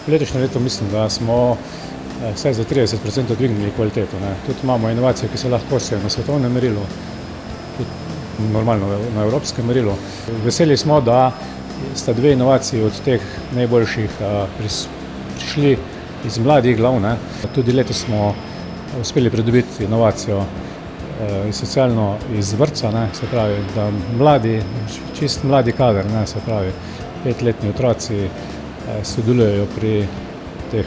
Letošnje leto mislim, da smo vsaj za 30% dvignili kvaliteto. Tudi imamo inovacije, ki se lahko kosijo na svetovnem merilu, tudi normalno na evropskem merilu. Veseli smo, da sta dve inovaciji od teh najboljših prišli iz mladih glav. Tudi letos smo uspeli pridobiti inovacijo socialno iz vrtca, se pravi, da čist mladi kader, se pravi, 5-letni otroci sodelujejo pri teh,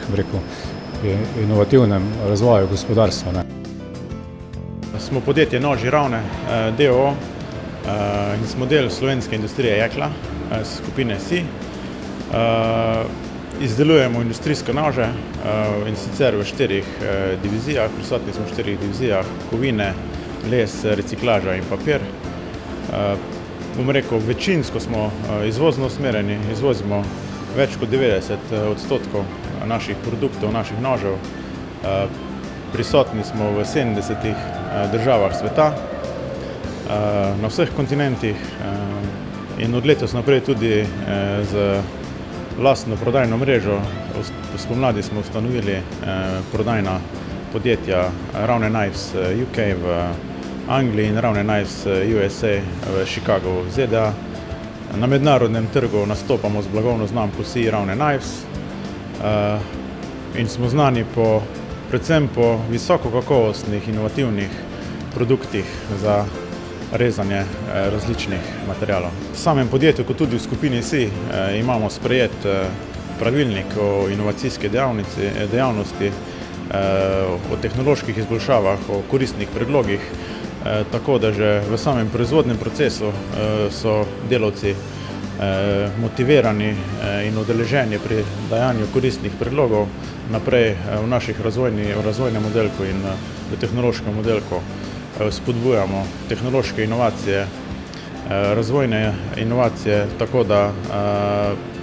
inovativnem razvoju gospodarstva. Smo podjetje Noži Ravne, d.o.o. in smo del slovenske industrije jekla, skupine SI. Izdelujemo industrijske nože in sicer v 4 divizijah, prisotni smo v 4 divizijah: kovine, les, reciklaža in papir. Večinsko smo izvozno usmerjeni, izvozimo več kot 90% naših produktov, naših nožev. Prisotni smo v 70 državah sveta, na vseh kontinentih in od letos naprej tudi z lastno prodajno mrežo. Spomladi smo ustanovili prodajna podjetja Ravne Knives UK v Angliji in Ravne Knives USA v Chicagu v ZDA. Na mednarodnem trgu nastopamo z blagovno znamko SI Ravne Knives in smo znani predvsem po visokokakovostnih, inovativnih produktih za rezanje različnih materialov. V samem podjetju, kot tudi v skupini SI, imamo sprejet pravilnik o inovacijski dejavnosti, o tehnoloških izboljšavah, o koristnih predlogih, tako da že v samem proizvodnem procesu so delavci motivirani in udeleženi pri dajanju koristnih predlogov naprej v naših razvojnem oddelku in v tehnološkem oddelku. Spodbujamo tehnološke inovacije, razvojne inovacije, tako da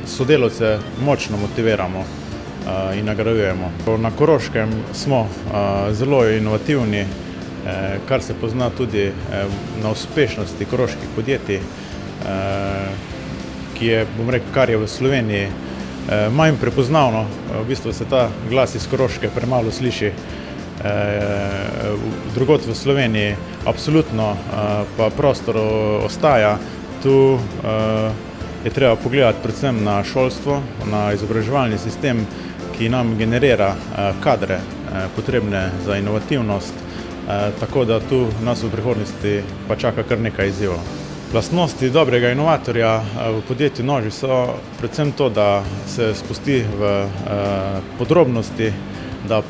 sodelavce močno motiviramo in nagrajujemo. Na Koroškem smo zelo inovativni, kar se pozna tudi na uspešnosti koroških podjetij, kar je v Sloveniji manj prepoznavno. V bistvu se ta glas iz Koroške premalo sliši. Drugod v Sloveniji absolutno pa prostor ostaja. Tu je treba pogledati predvsem na šolstvo, na izobraževalni sistem, ki nam generira kadre potrebne za inovativnost, tako da tu nas v prihodnosti pa čaka kar nekaj izzivov. Lastnosti dobrega inovatorja v podjetju Noži so predvsem to, da se spusti v podrobnosti, da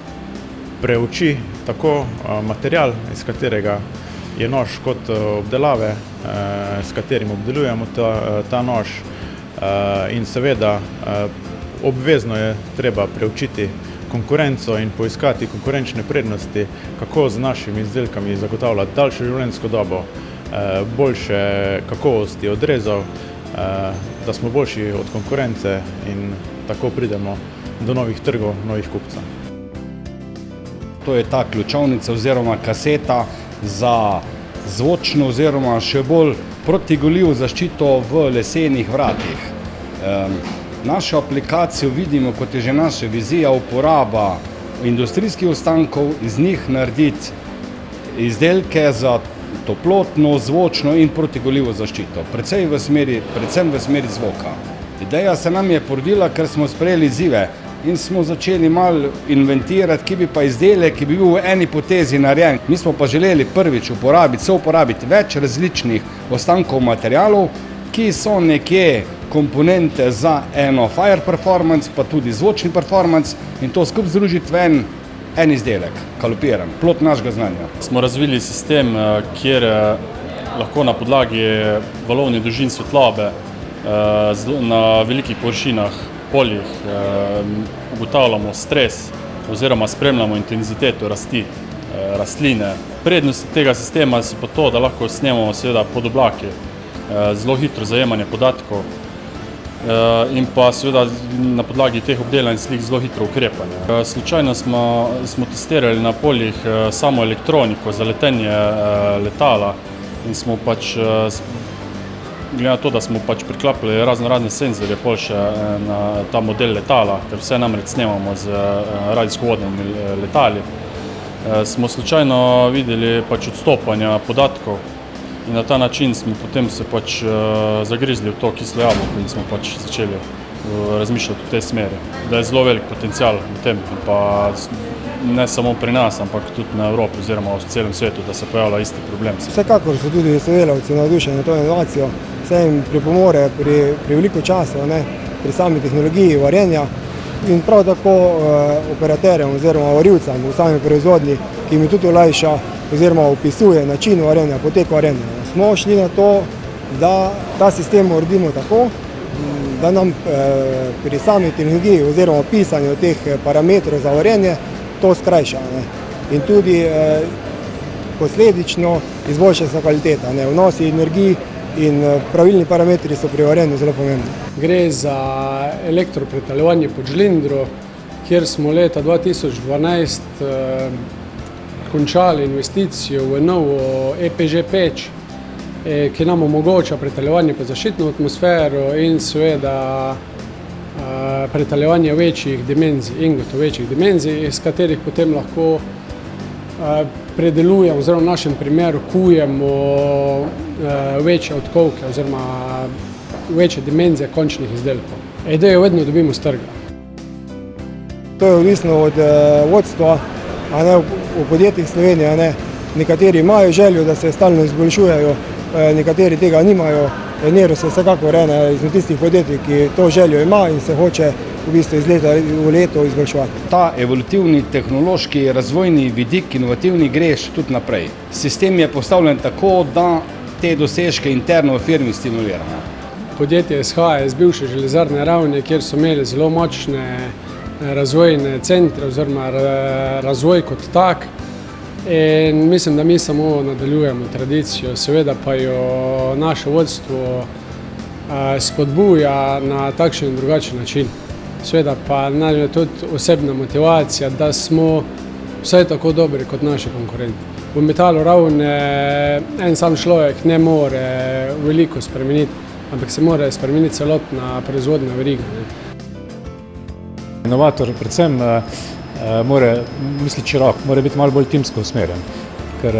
preuči tako material, iz katerega je nož, kot obdelave, s katerim obdelujemo ta nož, in seveda obvezno je treba preučiti konkurenco in poiskati konkurenčne prednosti, kako z našimi izdelkami zagotavljati daljšo življenjsko dobo, boljše kakovosti odrezov, da smo boljši od konkurence in tako pridemo do novih trgov, novih kupcev. To je ta ključavnica oziroma kaseta za zvočno oziroma še bolj protigoljivo zaščito v lesenih vratih. Našo aplikacijo vidimo, kot je že naša vizija, uporaba industrijskih ostankov, iz njih narediti izdelke za toplotno, zvočno in protigoljivo zaščito, predvsem v smeri zvoka. Ideja se nam je porodila, ker smo sprejeli izzive in smo začeli malo inventirati, ki bi pa izdelek, ki bi bil v eni potezi narejen. Mi smo pa želeli prvič uporabiti več različnih ostankov materialov, ki so nekje komponente za eno fire performance, pa tudi zvočni performance, in to skupaj združiti v en izdelek, kalopiran, plod našega znanja. Smo razvili sistem, kjer lahko na podlagi valovnih dolžin svetlobe na velikih površinah, poljih, ugotavljamo stres oziroma spremljamo intenziteto rasti rastline. Prednosti tega sistema so pa to, da lahko snemamo seveda pod oblaki, zelo hitro zajemanje podatkov in pa seveda na podlagi teh obdelanih slik zelo hitro ukrepanje. Slučajno smo testirali na poljih samo elektroniko za letenje letala in smo glede na to, da smo pač priklapljali razne senzorje pol še na ta model letala, ker vse namreč snemamo z radijsko-vodnimi letali, smo slučajno videli pač odstopanja podatkov in na ta način smo potem se pač zagrizli v to kislo jabolko in smo pač začeli razmišljati v tej smeri, da je zelo velik potencial v tem, pa ne samo pri nas, ampak tudi na Evropi oziroma v celem svetu, da se pojavlja isti problem. Vsekakor so tudi sodelavci navdušeni na to inovacijo, se jim pripomore pri veliko času, pri sami tehnologiji varjenja in prav tako operaterjem oziroma varilcem v sami proizvodnji, ki jim tudi olajša oziroma opisuje način varjenja, potek varjenja. Smo šli na to, da ta sistem uredimo tako, da nam pri sami tehnologiji oziroma pisanju teh parametrov za varjenje to skrajša. In tudi posledično izboljša se kvaliteta. Vnosi energij in pravilni parametri so pri varjenju zelo pomembni. Gre za elektropretaljevanje pod žlindro, kjer smo leta 2012 končali investicijo v novo EPŽ peč, ki nam omogoča pretaljevanje pod zaščitno atmosfero in seveda pretaljevanje večjih dimenzij, ingotov večjih dimenzij, iz katerih potem lahko predelujemo oziroma v našem primeru kujemo večje odkovke oziroma večje dimenzije končnih izdelkov. Idejo vedno dobimo s trga. To je odvisno od vodstva, v podjetjih Slovenije. Nekateri imajo željo, da se stalno izboljšujejo, nekateri tega nimajo. Neros je vsekakor ena izmed tistih podjetij, ki to željo ima in se hoče v bistvu iz leta v leto izboljševati. Ta evolutivni, tehnološki, razvojni vidik, inovativni greš tudi naprej. Sistem je postavljen tako, da te dosežke interno v firmi stimulira. Podjetje izhaja iz bivše železarne Ravne, kjer so imeli zelo močne razvojne centre oziroma razvoj kot tak. In mislim, da mi samo nadaljujemo tradicijo, seveda pa jo naše vodstvo spodbuja na takšen in drugačen način. Seveda pa nam je tudi osebna motivacija, da smo vsaj tako dobri kot naši konkurenti. V Metalu Ravne en sam človek ne more veliko spremeniti, ampak se mora spremeniti celotna proizvodna veriga. Inovator predvsem mora misliti široko, mora biti malo bolj timsko usmerjen, ker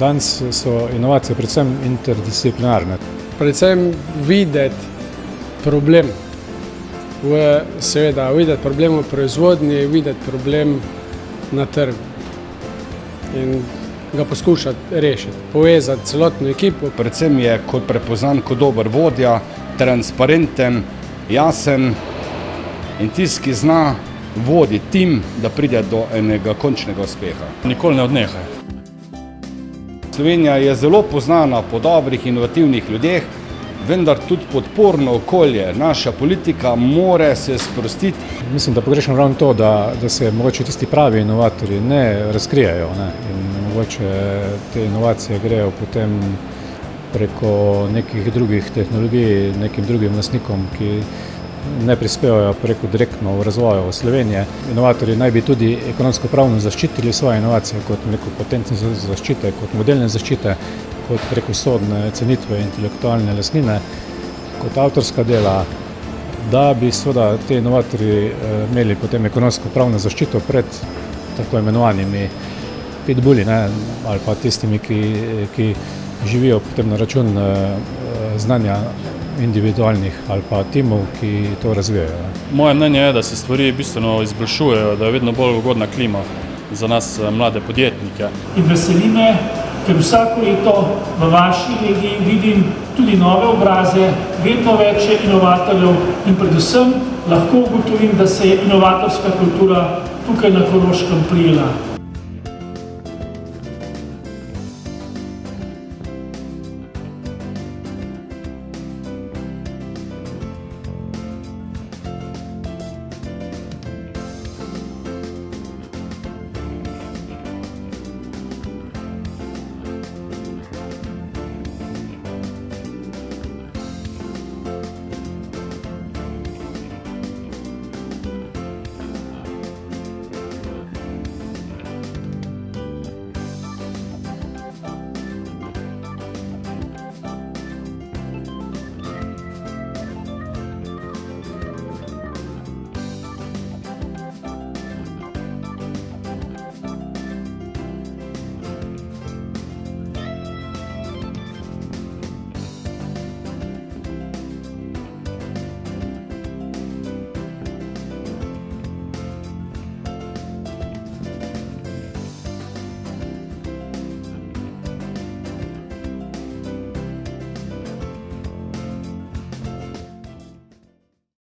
danes so inovacije predvsem interdisciplinarne. Predvsem videti problem, seveda videti problem v proizvodnji, videti problem na trgu in ga poskušati rešiti, povezati celotno ekipo. Predvsem je kot prepoznan kot dober vodja, transparenten, jasen in tisti, ki zna voditi tim, da pride do enega končnega uspeha. Nikoli ne odnehaj. Slovenija je zelo poznana po dobrih, inovativnih ljudeh, vendar tudi podporno okolje. Naša politika mora se sprostiti. Mislim, da pogrešam ravno to, da se mogoče tisti pravi inovatorji ne razkrijajo, in mogoče te inovacije grejo potem preko nekih drugih tehnologij, nekim drugim lastnikom, ki ne prispevajo preko direktno v razvoju Slovenije. Inovatorji naj bi tudi ekonomsko pravno zaščitili svoje inovacije kot neko patentne zaščite, kot modelne zaščite, kot preko sodne cenitve intelektualne lastnine, kot avtorska dela, da bi seveda te inovatorji imeli potem ekonomsko pravno zaščito pred tako imenovanimi pitbulli, ali pa tistimi, ki živijo potem na račun znanja individualnih ali pa timov, ki to razvijajo. Moje mnenje je, da se stvari bistveno izboljšujejo, da je vedno bolj ugodna klima za nas mlade podjetnike. In veseli me, ker vsako leto v vaši regiji vidim tudi nove obraze, vedno več inovatorjev in predvsem lahko ugotovim, da se je inovatorska kultura tukaj na Koroškem prijela.